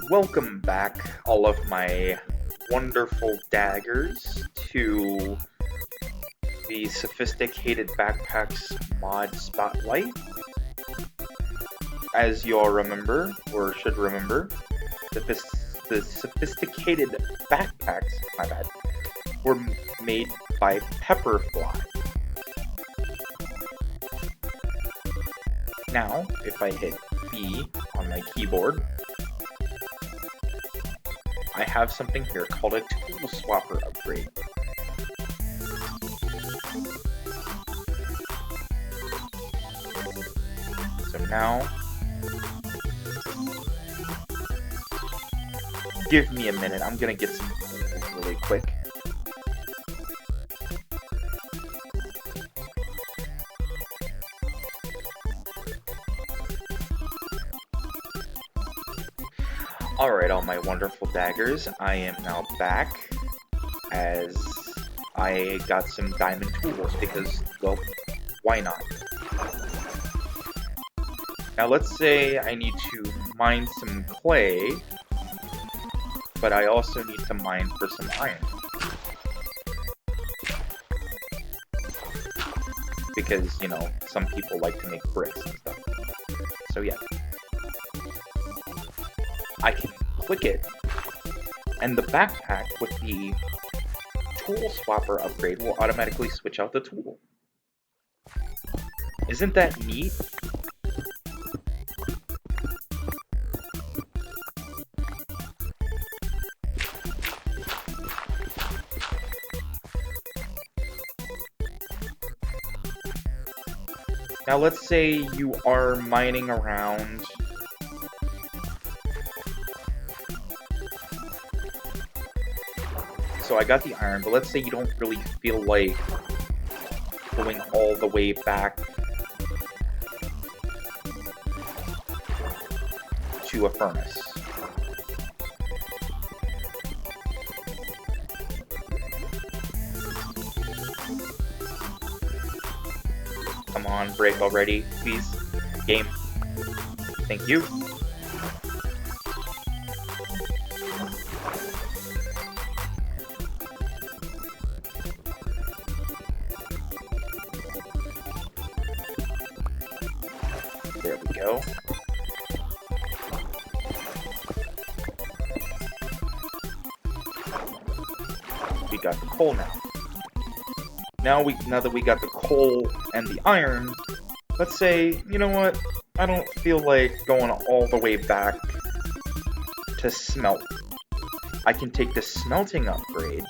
Welcome back, all of my wonderful daggers, to the Sophisticated Backpacks mod spotlight. As you all remember, or should remember, the Sophisticated Backpacks, my bad, were made by Pepperfly. Now, if I hit B on my keyboard, I have something here called a tool swapper upgrade. So now, give me a minute, I'm gonna get some tools really quick. Alright, all my wonderful daggers, I am now back, as I got some diamond tools, because, well, why not? Now let's say I need to mine some clay, but I also need to mine for some iron. Because, you know, some people like to make bricks and stuff. So yeah. I can click it, and the backpack with the tool swapper upgrade will automatically switch out the tool. Isn't that neat? Now let's say you are mining around so I got the iron, but let's say you don't really feel like going all the way back to a furnace. Come on, break already, please. Game. Thank you. There we go. We got the coal now. Now that we got the coal and the iron, let's say, you know what? I don't feel like going all the way back to smelt. I can take the smelting upgrade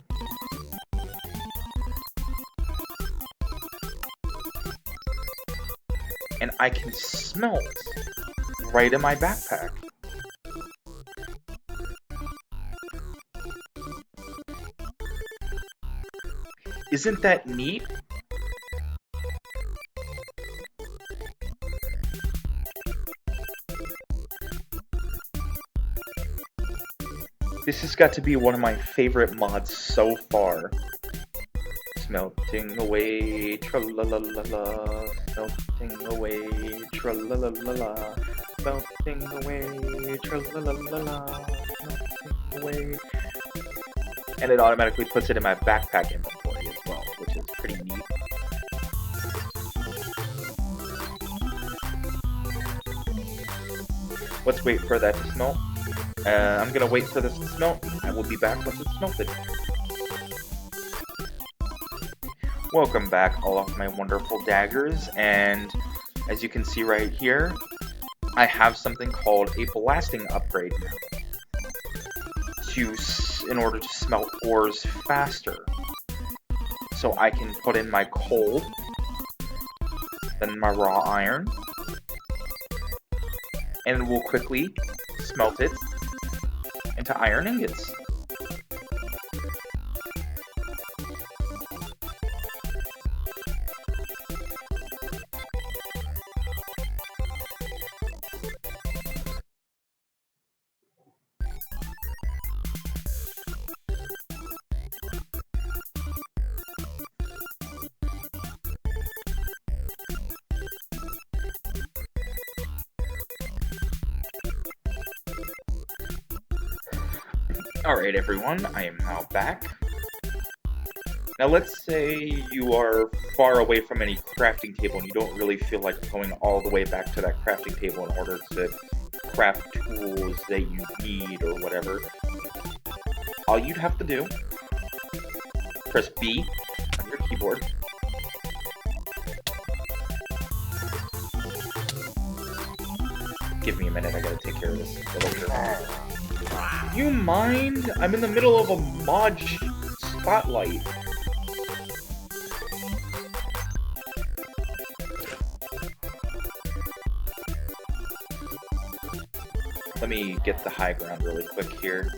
and I can smelt right in my backpack. Isn't that neat? This has got to be one of my favorite mods so far. Smelting away, tra-la-la-la-la, smelting away, tra-la-la-la-la, smelting away, tra-la-la-la-la, smelting away. And it automatically puts it in my backpack inventory as well, which is pretty neat. Let's wait for that to smelt. I'm gonna wait for this to smelt. I will be back once it's smelted. Welcome back, all of my wonderful daggers, and as you can see right here, I have something called a blasting upgrade now, in order to smelt ores faster. So I can put in my coal, then my raw iron, and it will quickly smelt it into iron ingots. Alright everyone, I am now back. Now let's say you are far away from any crafting table and you don't really feel like going all the way back to that crafting table in order to craft tools that you need or whatever. All you'd have to do, press B on your keyboard. Give me a minute, I gotta take care of this villager. You mind? I'm in the middle of a mod spotlight. Let me get the high ground really quick here.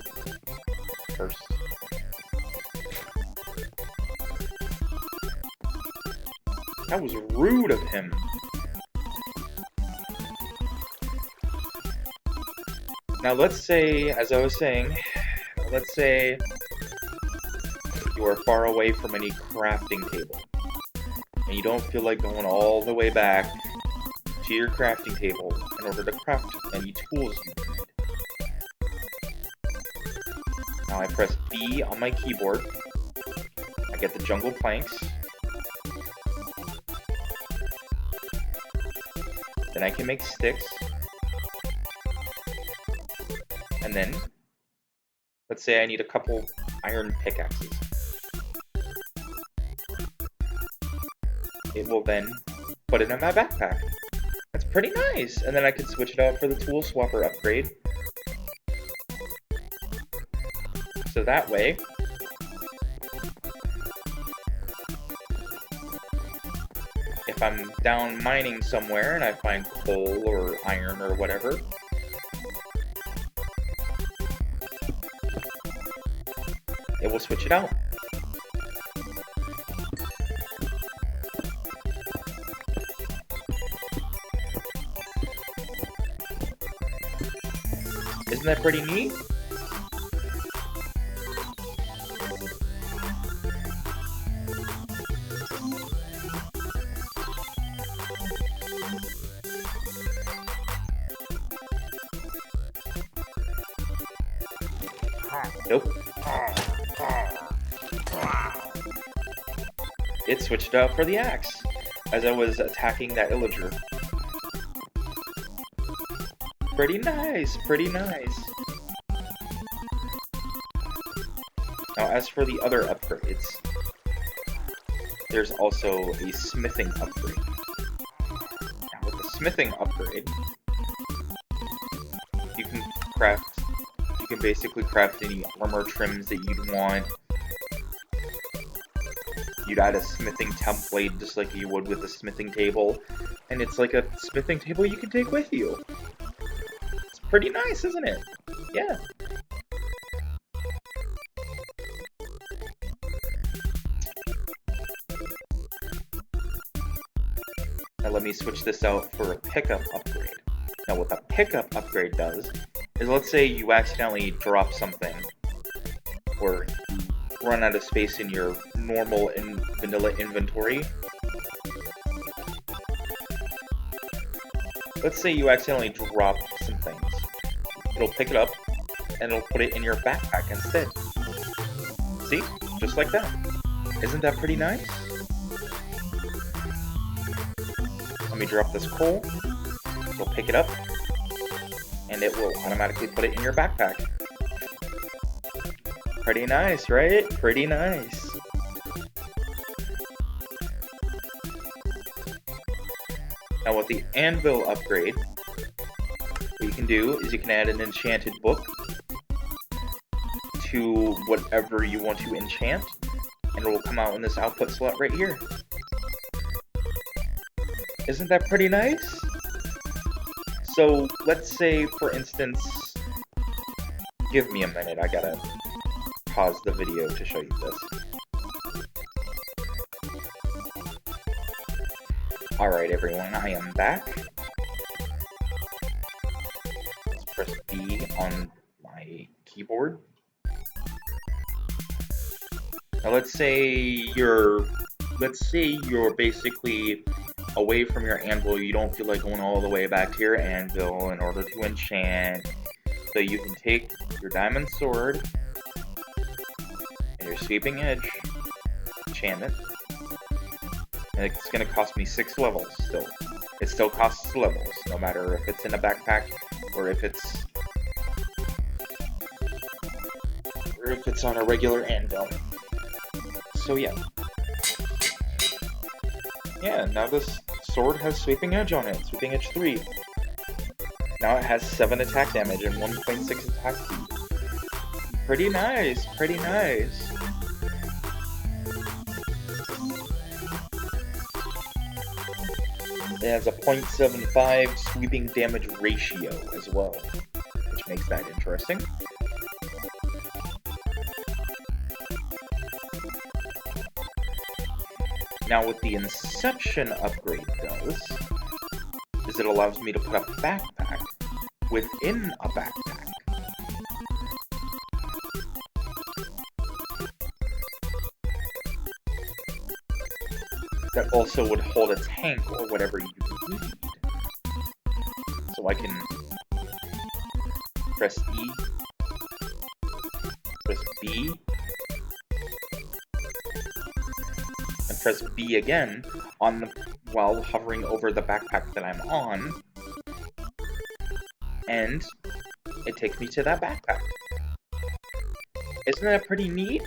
First. That was rude of him. Now let's say, as I was saying, let's say you are far away from any crafting table, and you don't feel like going all the way back to your crafting table in order to craft any tools you need. Now I press B on my keyboard, I get the jungle planks, then I can make sticks, and then, let's say I need a couple iron pickaxes. It will then put it in my backpack. That's pretty nice. And then I can switch it out for the tool swapper upgrade. So that way, if I'm down mining somewhere and I find coal or iron or whatever, it will switch it out. Isn't that pretty neat? Nope. It switched out for the axe as I was attacking that illager. Pretty nice, pretty nice. Now as for the other upgrades, there's also a smithing upgrade. Now with the smithing upgrade, you can basically craft any armor trims that you'd want. You'd add a smithing template just like you would with a smithing table, and it's like a smithing table you can take with you. It's pretty nice, isn't it? Yeah. Now let me switch this out for a pickup upgrade. Now what the pickup upgrade does is, let's say you accidentally drop something, or run out of space in your normal and vanilla inventory. Let's say you accidentally drop some things. It'll pick it up, and it'll put it in your backpack instead. See? Just like that. Isn't that pretty nice? Let me drop this coal. It'll pick it up, and it will automatically put it in your backpack. Pretty nice, right? Pretty nice. Now with the anvil upgrade, what you can do is you can add an enchanted book to whatever you want to enchant, and it will come out in this output slot right here. Isn't that pretty nice? So let's say, for instance, give me a minute, I gotta pause the video to show you this. Alright everyone, I am back. Let's press B on my keyboard. Now let's say you're basically away from your anvil, you don't feel like going all the way back to your anvil in order to enchant. So you can take your diamond sword, Your Sweeping Edge enchantment. And it's gonna cost me 6 levels still. It still costs levels, no matter if it's in a backpack or if it's on a regular anvil. So yeah. Yeah, now this sword has Sweeping Edge on it. Sweeping Edge 3. Now it has 7 attack damage and 1.6 attack speed. Pretty nice, pretty nice. It has a 0.75 sweeping damage ratio as well, which makes that interesting. Now what the Inception upgrade does, is it allows me to put a backpack within a backpack. That also would hold a tank or whatever you need. So I can press E, press B, and press B again while hovering over the backpack that I'm on, and it takes me to that backpack. Isn't that pretty neat?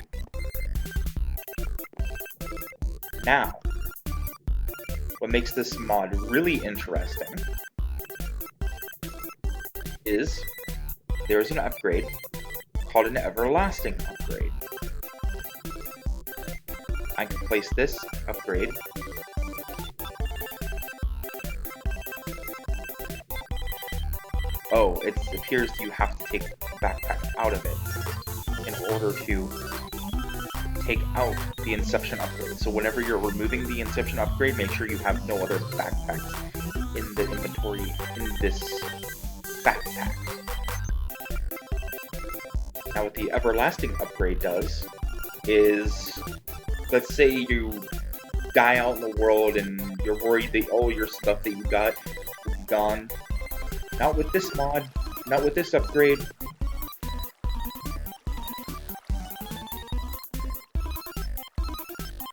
Now, what makes this mod really interesting is there's an upgrade called an Everlasting upgrade. I can place this upgrade it appears you have to take the backpack out of it in order to take out the Inception upgrade. So whenever you're removing the Inception upgrade, make sure you have no other backpacks in the inventory in this backpack. Now what the Everlasting upgrade does is, let's say you die out in the world and you're worried that all your stuff that you got will be gone. Not with this mod, not with this upgrade.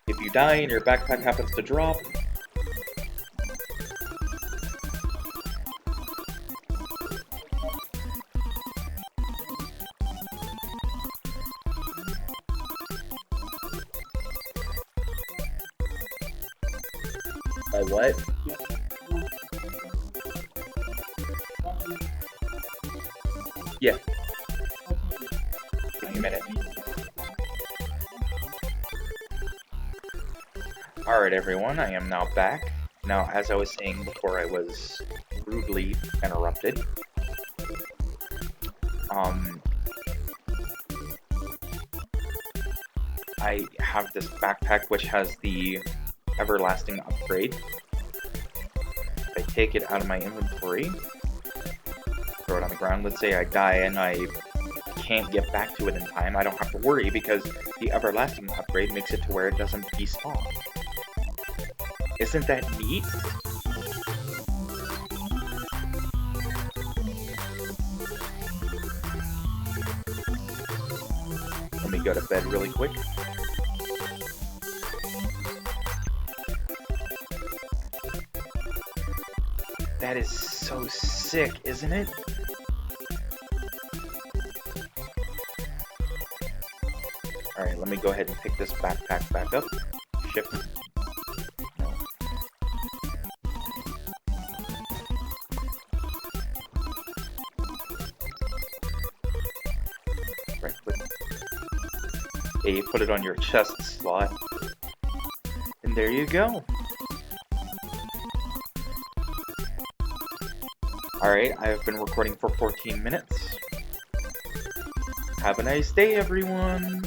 If you die and your backpack happens to drop, by what? Yeah. Give me a minute. Alright everyone, I am now back. Now, as I was saying before I was rudely interrupted, I have this backpack which has the Everlasting upgrade. If I take it out of my inventory, throw it on the ground, let's say I die and I can't get back to it in time, I don't have to worry because the Everlasting upgrade makes it to where it doesn't despawn. Isn't that neat? Let me go to bed really quick. That is so sick, isn't it? Alright, let me go ahead and pick this backpack back up. Shift. No. Right click. Yeah, you put it on your chest slot. And there you go. Alright, I've been recording for 14 minutes. Have a nice day, everyone!